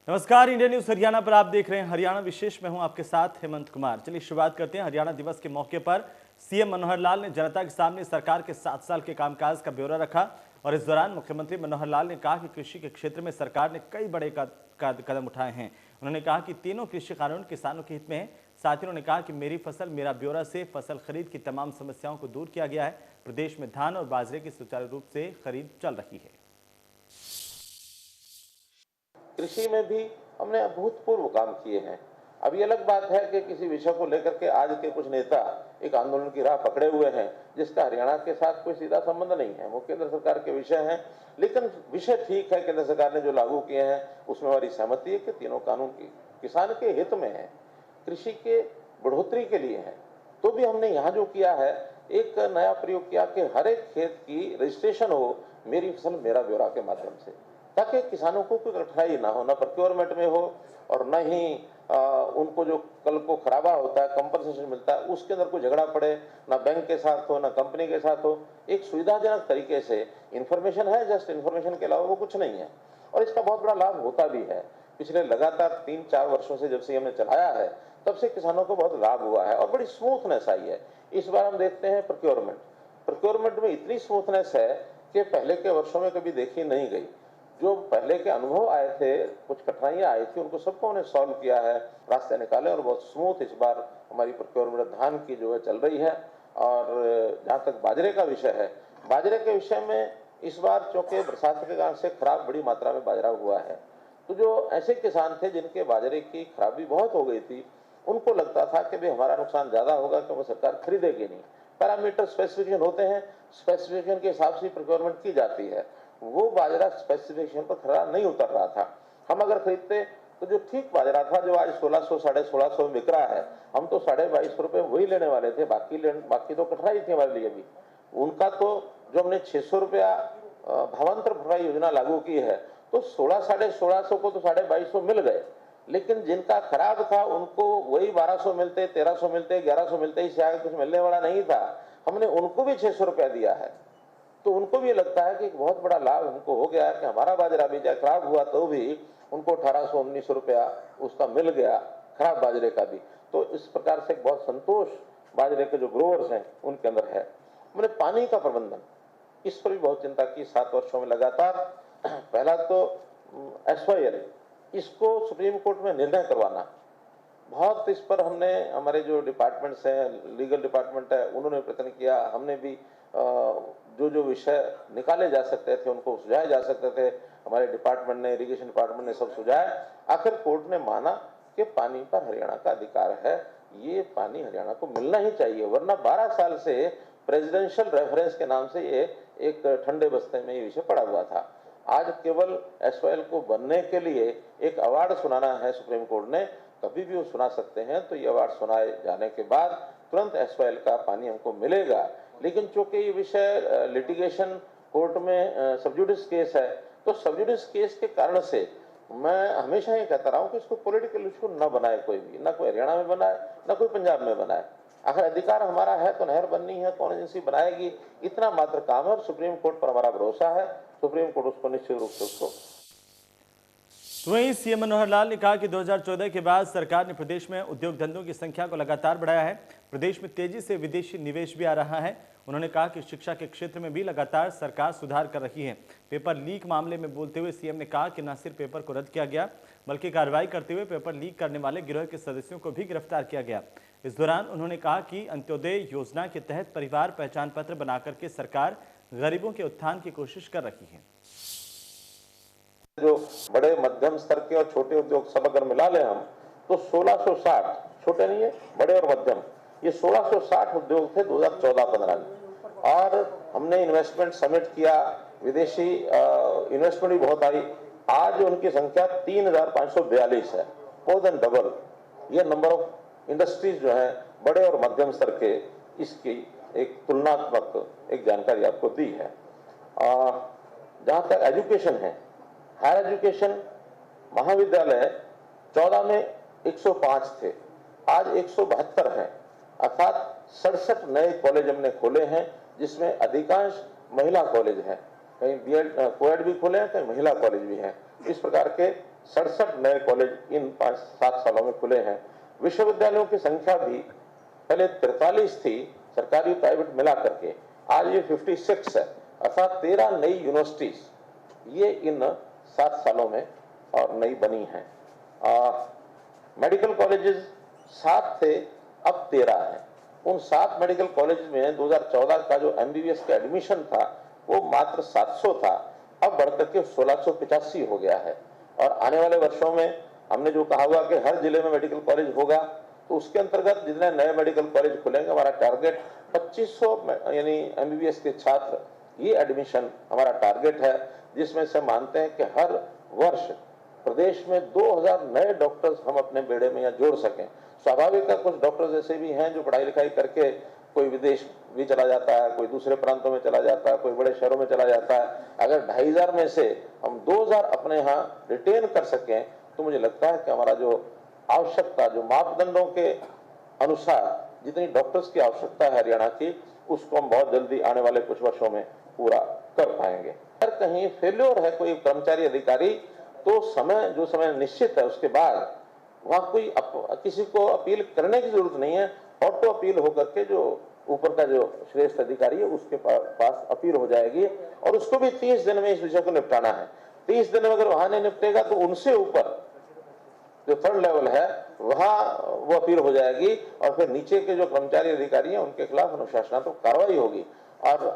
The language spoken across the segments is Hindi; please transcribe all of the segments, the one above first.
नमस्कार, इंडिया न्यूज हरियाणा पर आप देख रहे हैं हरियाणा विशेष। मैं हूं आपके साथ हेमंत कुमार। चलिए शुरुआत करते हैं। हरियाणा दिवस के मौके पर सीएम मनोहर लाल ने जनता के सामने सरकार के 7 साल के कामकाज का ब्यौरा रखा और इस दौरान मुख्यमंत्री मनोहर लाल ने कहा कि कृषि के क्षेत्र में सरकार ने कई बड़े कदम उठाए हैं। उन्होंने कहा कि तीनों कृषि कानून किसानों के हित में है। साथ ही उन्होंने कहा कि मेरी फसल मेरा ब्यौरा से फसल खरीद की तमाम समस्याओं को दूर किया गया है। प्रदेश में धान और बाजरे की सुचारू रूप से खरीद चल रही है। कृषि में भी हमने अभूतपूर्व काम किए हैं। अब ये अलग बात है कि किसी विषय को लेकर के आज के कुछ नेता एक आंदोलन की राह पकड़े हुए हैं जिसका हरियाणा के साथ कोई सीधा संबंध नहीं है। वो केंद्र सरकार के विषय हैं, लेकिन विषय ठीक है। केंद्र सरकार ने जो लागू किए हैं उसमें हमारी सहमति है कि तीनों कानून किसान के हित में है, कृषि के बढ़ोतरी के लिए है। तो भी हमने यहाँ जो किया है, एक नया प्रयोग किया कि हर एक खेत की रजिस्ट्रेशन हो मेरी फसल मेरा ब्यौरा के माध्यम से, ताकि किसानों को कोई कठिनाई ना हो, ना प्रोक्योरमेंट में हो और न ही उनको जो कल को खराबा होता है कंपनसेशन मिलता है उसके अंदर कोई झगड़ा पड़े, ना बैंक के साथ हो ना कंपनी के साथ हो। एक सुविधाजनक तरीके से इन्फॉर्मेशन है, जस्ट इन्फॉर्मेशन के अलावा वो कुछ नहीं है और इसका बहुत बड़ा लाभ होता भी है। पिछले लगातार 3-4 वर्षों से जब से हमने चलाया है तब से किसानों को बहुत लाभ हुआ है और बड़ी स्मूथनेस आई है। इस बार हम देखते हैं प्रोक्योरमेंट में इतनी स्मूथनेस है कि पहले के वर्षों में कभी देखी नहीं गई। जो पहले के अनुभव आए थे, कुछ कठिनाइयां आई थी, उनको सबको हमने सॉल्व किया है, रास्ते निकाले और बहुत स्मूथ इस बार हमारी प्रोक्योरमेंट धान की जो है चल रही है। और जहां तक बाजरे का विषय है, बाजरे के विषय में इस बार चूंकि बरसात के कारण से खराब बड़ी मात्रा में बाजरा हुआ है, तो जो ऐसे किसान थे जिनके बाजरे की खराबी बहुत हो गई थी, उनको लगता था कि भाई हमारा नुकसान ज्यादा होगा क्योंकि सरकार खरीदेगी नहीं। पैरामीटर स्पेसिफिकेशन होते हैं, स्पेसिफिकेशन के हिसाब से प्रोक्योरमेंट की जाती है। वो बाजरा स्पेसिफिकेशन पर खरा नहीं उतर रहा था। हम अगर खरीदते तो जो ठीक बाजरा था, जो आज 1600 1650 में बिक रहा है, हम तो 2250 रुपए वही लेने वाले थे। बाकी तो कठिनाई थी हमारे लिए भी। उनका तो जो हमने 600 रुपया भावांतर भरपाई योजना लागू की है, तो 1600 को तो 2250 मिल गए, लेकिन जिनका खराब था उनको वही 1200 मिलते, 1300 मिलते, 1100 मिलते, इससे आगे कुछ मिलने वाला नहीं था। हमने उनको भी 600 रुपया दिया है, तो उनको भी लगता है कि एक बहुत बड़ा लाभ हमको हो गया है कि हमारा बाजरा भी चाहे खराब हुआ तो भी उनको 1800-1900 रुपया उसका मिल गया, खराब बाजरे का भी। तो इस प्रकार से बहुत संतोष बाजरे के जो ग्रोवर्स हैं उनके अंदर है। हमने पानी का प्रबंधन, इस पर भी बहुत चिंता की 7 वर्षों में लगातार। पहला तो SYL, इसको सुप्रीम कोर्ट में निर्णय करवाना, बहुत इस पर हमने, हमारे जो डिपार्टमेंट्स हैं, लीगल डिपार्टमेंट है, उन्होंने प्रयत्न किया। हमने भी जो विषय निकाले जा सकते थे उनको सुझाए जा सकते थे, हमारे डिपार्टमेंट ने, इरिगेशन डिपार्टमेंट ने सब सुझाए। आखिर कोर्ट ने माना कि पानी पर हरियाणा का अधिकार है, ये पानी हरियाणा को मिलना ही चाहिए, वरना 12 साल से प्रेसिडेंशियल रेफरेंस के नाम से ये एक ठंडे बस्ते में ये विषय पड़ा हुआ था। आज केवल SYL को बनने के लिए एक अवार्ड सुनाना है सुप्रीम कोर्ट ने, कभी भी वो सुना सकते हैं। तो ये अवार्ड सुनाए जाने के बाद तुरंत SYL का पानी हमको मिलेगा। लेकिन चूंकि ये विषय लिटिगेशन कोर्ट में सबजुडिस केस है, तो सबजुडिस केस के कारण से मैं हमेशा ये कहता रहा हूं कि इसको पॉलिटिकल इशू न बनाए कोई भी, ना कोई हरियाणा में बनाए ना कोई पंजाब में बनाए। आखिर अधिकार हमारा है तो नहर बननी है, कौन एजेंसी बनाएगी, इतना मात्र काम है और सुप्रीम कोर्ट पर हमारा भरोसा है। सुप्रीम कोर्ट उसको निश्चित रूप से उसको। वहीं सीएम मनोहर लाल ने कहा कि 2014 के बाद सरकार ने प्रदेश में उद्योग धंधों की संख्या को लगातार बढ़ाया है। प्रदेश में तेजी से विदेशी निवेश भी आ रहा है। उन्होंने कहा कि शिक्षा के क्षेत्र में भी लगातार सरकार सुधार कर रही है। पेपर लीक मामले में बोलते हुए सीएम ने कहा कि न सिर्फ पेपर को रद्द किया गया, बल्कि कार्रवाई करते हुए पेपर लीक करने वाले गिरोह के सदस्यों को भी गिरफ्तार किया गया। इस दौरान उन्होंने कहा कि अंत्योदय योजना के तहत परिवार पहचान पत्र बनाकर के सरकार गरीबों के उत्थान की कोशिश कर रही है। जो बड़े मध्यम स्तर के और छोटे उद्योग सब अगर मिला लें हम, तो 1660, छोटे नहीं है, बड़े और मध्यम, ये 1660 उद्योग थे 2014-15 में। और हमने इन्वेस्टमेंट समिट किया, विदेशी इन्वेस्टमेंट भी बहुत आई। आज उनकी संख्या 3542 है, मोर देन डबल। ये नंबर ऑफ इंडस्ट्रीज जो है बड़े और मध्यम स्तर के, इसकी एक तुलनात्मक एक जानकारी आपको दी है। जहां तक एजुकेशन है, हायर एजुकेशन महाविद्यालय 14 में 105 थे, आज 172 हैं, अर्थात 67 नए कॉलेज हमने खोले हैं, जिसमें अधिकांश महिला कॉलेज हैं। कहीं BEd कोएड भी खोले हैं, कहीं महिला कॉलेज भी हैं। इस प्रकार के 67 नए कॉलेज इन 5-7 सालों में खुले हैं। विश्वविद्यालयों की संख्या भी पहले 43 थी सरकारी प्राइवेट मिला करके, आज ये 56 है, अर्थात 13 नई यूनिवर्सिटीज ये इन 7 सालों में और नई बनी हैं। मेडिकल कॉलेजेस 7 थे, अब 13 हैं। उन 7 मेडिकल कॉलेज में 2014 का जो एमबीबीएस का एडमिशन था वो मात्र 700 था, अब बढ़कर के 1685 हो गया है। और आने वाले वर्षों में हमने जो कहा हुआ कि हर जिले में मेडिकल कॉलेज होगा, तो उसके अंतर्गत जितने नए मेडिकल कॉलेज खुलेंगे, हमारा टारगेट 2500 यानी एमबीबीएस के छात्र, ये एडमिशन हमारा टारगेट है, जिसमें से मानते हैं कि हर वर्ष प्रदेश में 2000 नए डॉक्टर्स हम अपने बेड़े में यहाँ जोड़ सकें। स्वाभाविक है, कुछ डॉक्टर्स ऐसे भी हैं जो पढ़ाई लिखाई करके कोई विदेश भी चला जाता है, कोई दूसरे प्रांतों में चला जाता है, कोई बड़े शहरों में चला जाता है। अगर 2500 में से हम 2000 अपने यहाँ रिटेन कर सकें, तो मुझे लगता है कि हमारा जो आवश्यकता, जो मापदंडों के अनुसार जितनी डॉक्टर्स की आवश्यकता है हरियाणा की, उसको हम बहुत जल्दी आने वाले कुछ वर्षों में पूरा कर पाएंगे। अगर कहीं फेल्योर है कोई कर्मचारी अधिकारी, तो जो समय निश्चित है उसके बाद वहां कोई किसी को अपील करने की जरूरत नहीं है, ऑटो अपील होकर के जो ऊपर का जो श्रेष्ठ अधिकारी है उसके पास अपील हो जाएगी, और उसको भी 30 दिन में इस विषय को निपटाना है। 30 दिन में अगर वहां नहीं निपटेगा तो उनसे ऊपर जो 3rd लेवल है वहां वो अपील हो जाएगी, और फिर नीचे के जो कर्मचारी अधिकारी हैं उनके खिलाफ अनुशासनात्मक कार्रवाई होगी। और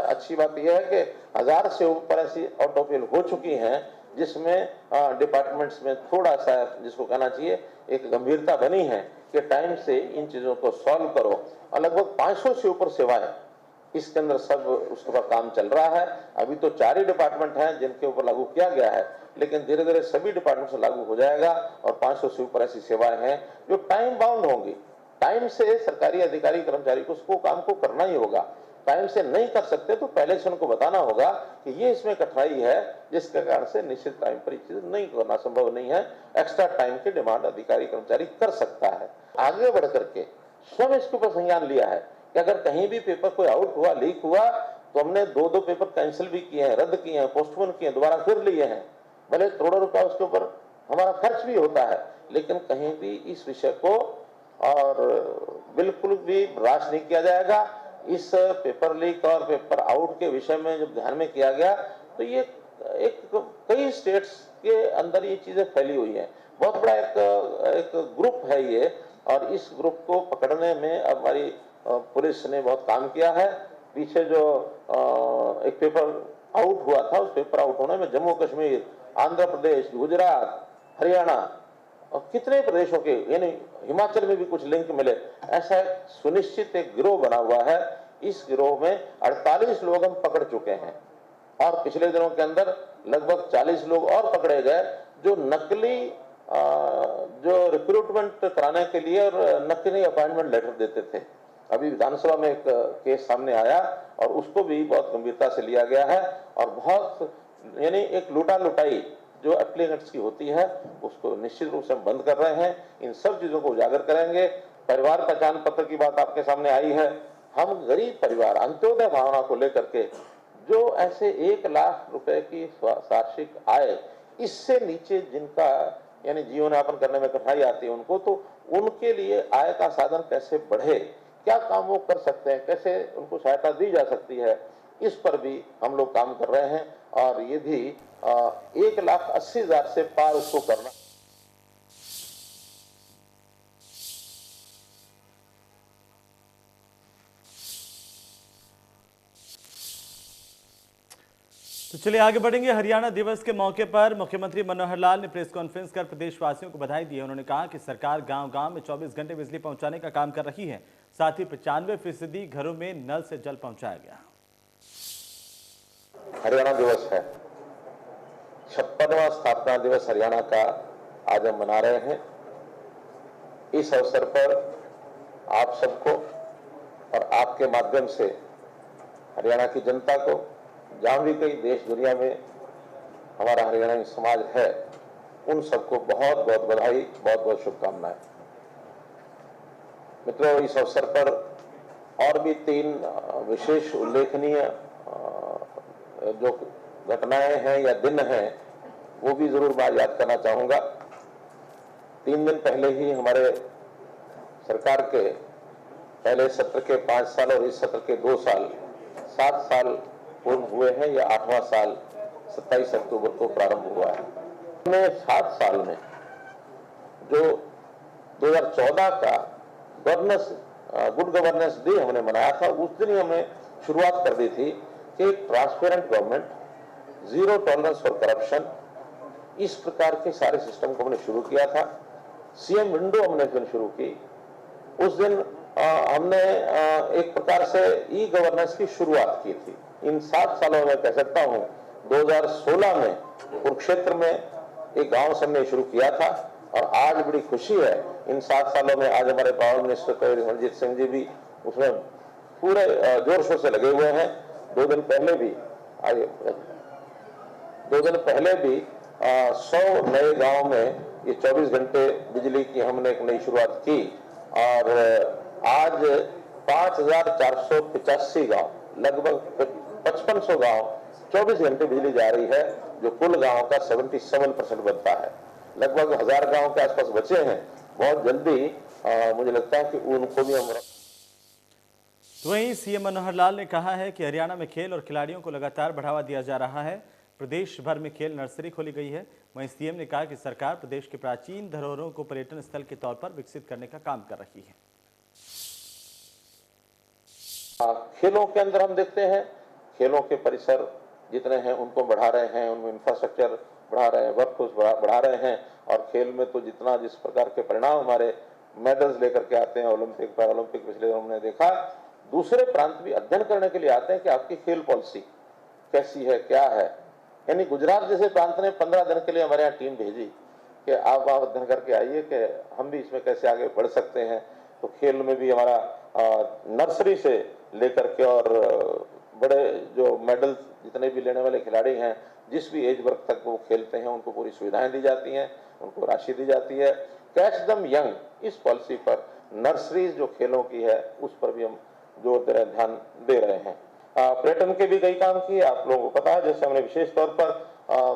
अच्छी बात यह है कि 1000 से ऊपर ऐसी ऑटो अपील हो चुकी हैं, जिसमें डिपार्टमेंट्स में थोड़ा सा, जिसको कहना चाहिए, एक गंभीरता बनी है कि टाइम से इन चीजों को सॉल्व करो। और लगभग 500 से ऊपर सेवाएं इसके अंदर सब उसका काम चल रहा है। अभी तो 4 ही डिपार्टमेंट हैं जिनके ऊपर लागू किया गया है, लेकिन धीरे धीरे सभी डिपार्टमेंट से लागू हो जाएगा, और 500 से ऊपर ऐसी सेवाएं हैं जो टाइम बाउंड होंगी। टाइम से सरकारी अधिकारी कर्मचारी को उसको काम को करना ही होगा। टाइम से नहीं कर सकते तो पहले से उनको बताना होगा कि ये इसमें कठिनाई है, जिसके कारण से निश्चित टाइम पर ये चीज नहीं करना संभव नहीं है। एक्स्ट्रा टाइम की डिमांड अधिकारी कर्मचारी कर सकता है। आगे बढ़ करके स्वयं इसके ऊपर संज्ञान लिया है कि अगर कहीं भी पेपर कोई आउट हुआ, लीक हुआ, तो हमने 2-2 पेपर कैंसिल भी किए हैं, रद्द किए हैं, पोस्टपोन किए हैं, दोबारा फिर लिए हैं। भले करोड़ों रुपया उसके ऊपर हमारा खर्च भी होता है, लेकिन कहीं भी इस विषय को और बिल्कुल भी राश नहीं किया जाएगा। इस पेपर लीक और पेपर आउट के विषय में जब ध्यान में किया गया, तो ये कई स्टेट्स के अंदर ये चीजें फैली हुई हैं। बहुत बड़ा एक ग्रुप है ये, और इस ग्रुप को पकड़ने में अब हमारी पुलिस ने बहुत काम किया है। पीछे जो एक पेपर आउट हुआ था, उस पेपर आउट होने में जम्मू कश्मीर, आंध्र प्रदेश, गुजरात, हरियाणा और कितने प्रदेशों के, यानी हिमाचल में भी कुछ लिंक मिले। ऐसा सुनिश्चित एक गिरोह बना हुआ है। इस गिरोह में 48 लोग हम पकड़ चुके हैं, और पिछले दिनों के अंदर लगभग 40 लोग और पकड़े गए जो नकली जो रिक्रूटमेंट कराने के लिए और नकली अपॉइंटमेंट लेटर देते थे। अभी विधानसभा में एक केस सामने आया, और उसको भी बहुत गंभीरता से लिया गया है, और बहुत यानी एक लूटा लुटाई जो एप्लीकेंट्स की होती है उसको निश्चित रूप से हम बंद कर रहे हैं। इन सब चीजों को उजागर करेंगे। परिवार पहचान पत्र की बात आपके सामने आई है। हम गरीब परिवार, अंत्योदय भावना को लेकर के, जो ऐसे 1 लाख रुपए की वार्षिक आय, इससे नीचे जिनका यानी जीवन यापन करने में कठिनाई आती है उनको, तो उनके लिए आय का साधन कैसे बढ़े, क्या काम वो कर सकते हैं, कैसे उनको सहायता दी जा सकती है, इस पर भी हम लोग काम कर रहे हैं। और ये भी 1,80,000 से पार उसको करना। तो चलिए आगे बढ़ेंगे। हरियाणा दिवस के मौके पर मुख्यमंत्री मनोहर लाल ने प्रेस कॉन्फ्रेंस कर प्रदेशवासियों को बधाई दी है। उन्होंने कहा कि सरकार गांव-गांव में 24 घंटे बिजली पहुंचाने का काम कर रही है। साथ ही 95% घरों में नल से जल पहुंचाया गया। हरियाणा दिवस है, 56वां स्थापना दिवस हरियाणा का आज हम मना रहे हैं। इस अवसर पर आप सबको और आपके माध्यम से हरियाणा की जनता को, जहां भी कई देश दुनिया में हमारा हरियाणवी समाज है, उन सबको बहुत बहुत बधाई, बहुत बहुत शुभकामनाएं। मित्रों, इस अवसर पर और भी 3 विशेष उल्लेखनीय जो घटनाएं हैं या दिन हैं, वो भी जरूर मैं याद करना चाहूंगा। 3 दिन पहले ही हमारे सरकार के पहले सत्र के 5 साल और इस सत्र के 2 साल 7 साल पूर्ण हुए हैं। यह 8वां साल 27 अक्टूबर को प्रारंभ हुआ है। हमने 7 साल में जो 2014 का गुड गवर्नेंस डे हमने मनाया था, उस दिन ही हमने शुरुआत कर दी थी कि transparent government, zero tolerance for corruption, इस प्रकार के सारे सिस्टम को हमने शुरू किया था। सीएम विंडो हमने फिर शुरू की। उस दिन हमने एक प्रकार से ई गवर्नेंस की शुरुआत की थी। इन 7 सालों में कह सकता हूं 2016 में कुरुक्षेत्र में एक गांव से हमने शुरू किया था और आज बड़ी खुशी है इन 7 सालों में आज हमारे पावर मिनिस्टर रणजीत सिंह जी भी उसमें पूरे जोर शोर से लगे हुए हैं। 2 दिन पहले भी 100 नए गांव में ये 24 घंटे बिजली की हमने एक नई शुरुआत की और आज 5485 गांव, लगभग 5500 गांव 24 घंटे बिजली जा रही है, जो कुल गांव का 77% बनता है। लगभग 1000 गांव के आसपास बचे हैं। बहुत जल्दी मुझे लगता है कि उनको भी हम। तो वहीं सीएम मनोहर लाल ने कहा है कि हरियाणा में खेल और खिलाड़ियों को लगातार बढ़ावा दिया जा रहा है। प्रदेश भर में खेल नर्सरी खोली गई है। वहीं सीएम ने कहा कि सरकार प्रदेश के प्राचीन धरोहरों को पर्यटन स्थल के तौर पर विकसित करने का काम कर रही है। खेलों के अंदर हम देखते हैं खेलों के परिसर जितने हैं उनको बढ़ा रहे हैं, उनमें इंफ्रास्ट्रक्चर बढ़ा रहे हैं, वर्कफोर्स बढ़ा रहे हैं और खेल में तो जितना जिस प्रकार के परिणाम हमारे मेडल्स लेकर के आते हैं, ओलंपिक पैरालंपिक पिछले हमने देखा, दूसरे प्रांत भी अध्ययन करने के लिए आते हैं कि आपकी खेल पॉलिसी कैसी है, क्या है। यानी गुजरात जैसे प्रांत ने 15 दिन के लिए हमारे यहाँ टीम भेजी कि आप अध्ययन करके आइए कि हम भी इसमें कैसे आगे बढ़ सकते हैं। तो खेल में भी हमारा नर्सरी से लेकर के और बड़े जो मेडल जितने भी लेने वाले खिलाड़ी हैं, जिस भी एज वर्ग तक वो खेलते हैं, उनको पूरी सुविधाएं दी जाती हैं, उनको राशि दी जाती है। कैच दम यंग, इस पॉलिसी पर नर्सरीज जो खेलों की है उस पर भी हम जोर दे रहे, ध्यान दे रहे हैं। पर्यटन के भी कई काम किए, आप लोगों को पता है। जैसे हमने विशेष तौर पर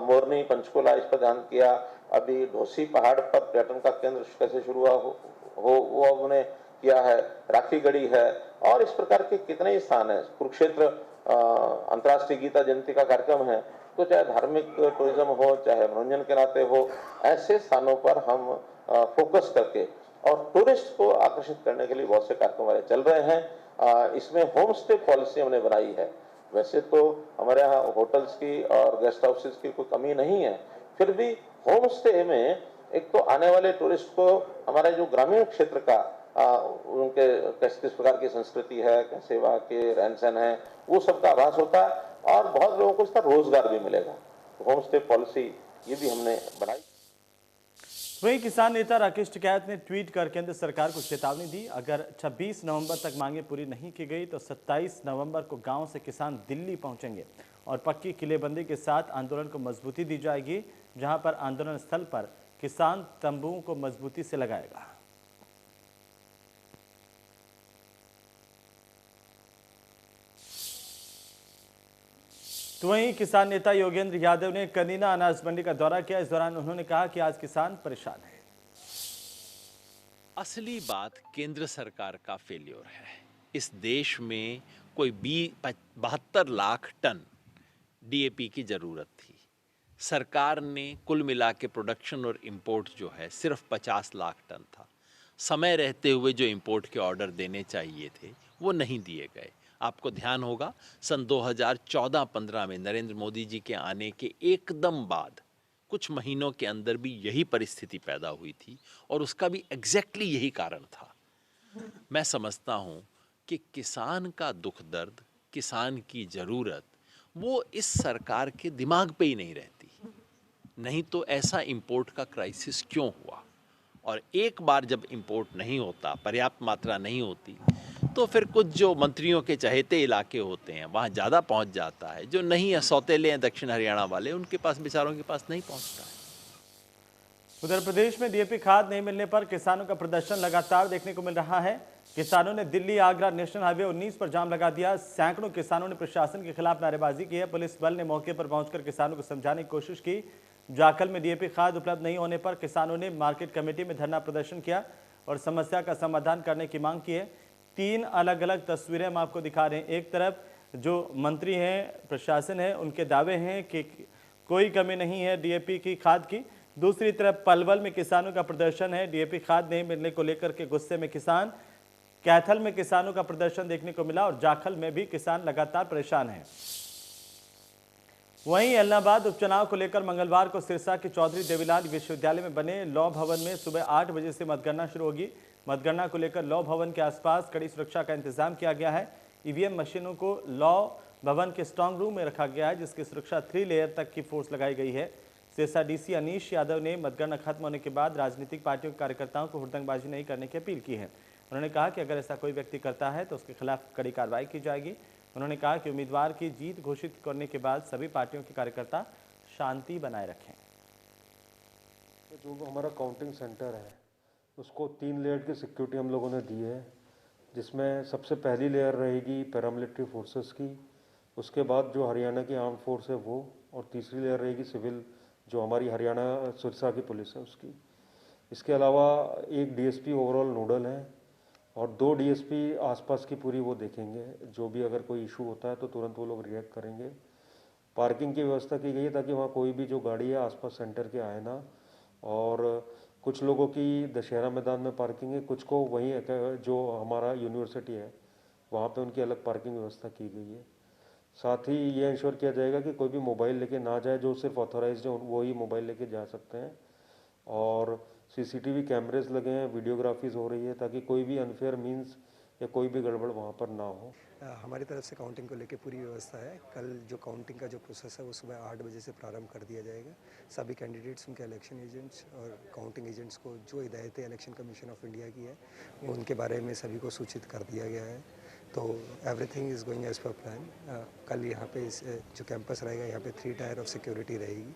मोरनी, पंचकुला, इस पर ध्यान किया। अभी ढोसी पहाड़ पर पर्यटन का केंद्र कैसे शुरू हो वो हमने किया है। राखी गढ़ी है और इस प्रकार के कितने ही स्थान है। कुरुक्षेत्र अंतर्राष्ट्रीय गीता जयंती का कार्यक्रम है, तो चाहे धार्मिक टूरिज्म हो, चाहे मनोरंजन के नाते हो, ऐसे स्थानों पर हम फोकस करके और टूरिस्ट को आकर्षित करने के लिए बहुत से कार्यक्रम हमारे चल रहे हैं। इसमें होम स्टे पॉलिसी हमने बनाई है। वैसे तो हमारे यहाँ होटल्स की और गेस्ट हाउसेस की कोई कमी नहीं है, फिर भी होम स्टे में एक तो आने वाले टूरिस्ट को हमारे जो ग्रामीण क्षेत्र का उनके किस प्रकार की संस्कृति है, सेवा के रहन सहन है, वो सबका आभास होता है और बहुत लोगों को इसका रोजगार भी मिलेगा। तो होम स्टे पॉलिसी ये भी हमने बनाई। वहीं किसान नेता राकेश टिकैत ने ट्वीट कर केंद्र सरकार को चेतावनी दी, अगर 26 नवंबर तक मांगे पूरी नहीं की गई तो 27 नवंबर को गांव से किसान दिल्ली पहुंचेंगे और पक्की किलेबंदी के साथ आंदोलन को मजबूती दी जाएगी, जहां पर आंदोलन स्थल पर किसान तंबुओं को मजबूती से लगाएगा। तो वहीं किसान नेता योगेंद्र यादव ने कनीना अनाज मंडी का दौरा किया। इस दौरान उन्होंने कहा कि आज किसान परेशान है। असली बात केंद्र सरकार का फेल्योर है। इस देश में कोई 72 लाख टन डीएपी की जरूरत थी। सरकार ने कुल मिला के प्रोडक्शन और इंपोर्ट जो है सिर्फ 50 लाख टन था। समय रहते हुए जो इंपोर्ट के ऑर्डर देने चाहिए थे वो नहीं दिए गए। आपको ध्यान होगा सन 2014-15 में नरेंद्र मोदी जी के आने के एकदम बाद कुछ महीनों के अंदर भी यही परिस्थिति पैदा हुई थी और उसका भी एग्जैक्टली यही कारण था। मैं समझता हूँ कि किसान का दुख दर्द, किसान की ज़रूरत वो इस सरकार के दिमाग पे ही नहीं रहती। नहीं तो ऐसा इंपोर्ट का क्राइसिस क्यों हुआ? और एक बार जब इंपोर्ट नहीं होता, पर्याप्त मात्रा नहीं होती, तो फिर कुछ जो मंत्रियों के चहेते इलाके होते हैं वहाँ ज़्यादा पहुँच जाता है। जो नहीं है, सौतेले हैं दक्षिण हरियाणा वाले, उनके पास बेचारों के पास नहीं पहुँचता है। उधर प्रदेश में डीएपी खाद नहीं मिलने पर किसानों का प्रदर्शन लगातार देखने को मिल रहा है। किसानों ने दिल्ली आगरा नेशनल हाईवे 19 पर जाम लगा दिया। सैकड़ों किसानों ने प्रशासन के खिलाफ नारेबाजी की है। पुलिस बल ने मौके पर पहुंचकर किसानों को समझाने की कोशिश की। जाखल में डीएपी खाद उपलब्ध नहीं होने पर किसानों ने मार्केट कमेटी में धरना प्रदर्शन किया और समस्या का समाधान करने की मांग की है। 3 अलग अलग तस्वीरें हम आपको दिखा रहे हैं। एक तरफ जो मंत्री हैं, प्रशासन है, उनके दावे हैं कि कोई कमी नहीं है डीएपी की खाद की। दूसरी तरफ पलवल में किसानों का प्रदर्शन है, डीएपी खाद नहीं मिलने को लेकर के गुस्से में किसान। कैथल में किसानों का प्रदर्शन देखने को मिला और जाखल में भी किसान लगातार परेशान हैं। वहीं एलनाबाद उपचुनाव को लेकर मंगलवार को सिरसा के चौधरी देवीलाल विश्वविद्यालय में बने लॉ भवन में सुबह 8 बजे से मतगणना शुरू होगी। मतगणना को लेकर लॉ भवन के आसपास कड़ी सुरक्षा का इंतजाम किया गया है। ईवीएम मशीनों को लॉ भवन के स्ट्रांग रूम में रखा गया है, जिसकी सुरक्षा 3 लेयर तक की फोर्स लगाई गई है। सिरसा डीसी अनीश यादव ने मतगणना खत्म होने के बाद राजनीतिक पार्टियों के कार्यकर्ताओं को हुड़दंगबाजी नहीं करने की अपील की है। उन्होंने कहा कि अगर ऐसा कोई व्यक्ति करता है तो उसके खिलाफ कड़ी कार्रवाई की जाएगी। उन्होंने कहा कि उम्मीदवार की जीत घोषित करने के बाद सभी पार्टियों के कार्यकर्ता शांति बनाए रखें। जो हमारा काउंटिंग सेंटर है उसको 3 लेयर की सिक्योरिटी हम लोगों ने दी है, जिसमें सबसे पहली लेयर रहेगी पैरामिलिट्री फोर्सेस की, उसके बाद जो हरियाणा की आर्म फोर्स है वो, और तीसरी लेयर रहेगी सिविल जो हमारी हरियाणा सिरसा की पुलिस है उसकी। इसके अलावा एक डीएसपी ओवरऑल नोडल है और 2 डीएसपी आसपास की पूरी वो देखेंगे, जो भी अगर कोई इशू होता है तो तुरंत वो लोग रिएक्ट करेंगे। पार्किंग की व्यवस्था की गई है ताकि वहाँ कोई भी जो गाड़ी है आसपास सेंटर के आए ना, और कुछ लोगों की दशहरा मैदान में पार्किंग है, कुछ को वहीं जो हमारा यूनिवर्सिटी है वहाँ पे उनकी अलग पार्किंग व्यवस्था की गई है। साथ ही ये इंश्योर किया जाएगा कि कोई भी मोबाइल लेके ना जाए, जो सिर्फ ऑथोराइज्ड है वो ही मोबाइल लेके जा सकते हैं। और सीसीटीवी कैमरेज लगे हैं, वीडियोग्राफीज हो रही है ताकि कोई भी अनफेयर मीन्स या कोई भी गड़बड़ वहाँ पर ना हो। हमारी तरफ से काउंटिंग को लेकर पूरी व्यवस्था है। कल जो काउंटिंग का जो प्रोसेस है वो सुबह 8 बजे से प्रारंभ कर दिया जाएगा। सभी कैंडिडेट्स, उनके इलेक्शन एजेंट्स और काउंटिंग एजेंट्स को जो हिदायतें इलेक्शन कमीशन ऑफ इंडिया की है वो उनके बारे में सभी को सूचित कर दिया गया है। तो everything is going as per plan. कल यहाँ पे जो कैंपस रहेगा यहाँ पे 3 टायर ऑफ सिक्योरिटी रहेगी।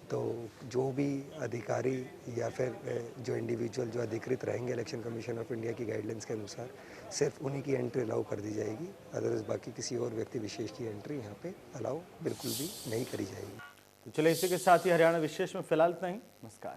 तो जो भी अधिकारी या फिर जो इंडिविजुअल जो अधिकृत रहेंगे इलेक्शन कमीशन ऑफ इंडिया की गाइडलाइंस के अनुसार सिर्फ उन्हीं की एंट्री अलाउ कर दी जाएगी। अदरवाइज बाकी किसी और व्यक्ति विशेष की एंट्री यहाँ पे अलाउ बिल्कुल भी नहीं करी जाएगी। तो चलिए इसी के साथ ही हरियाणा विशेष में फिलहाल इतना ही। नमस्कार।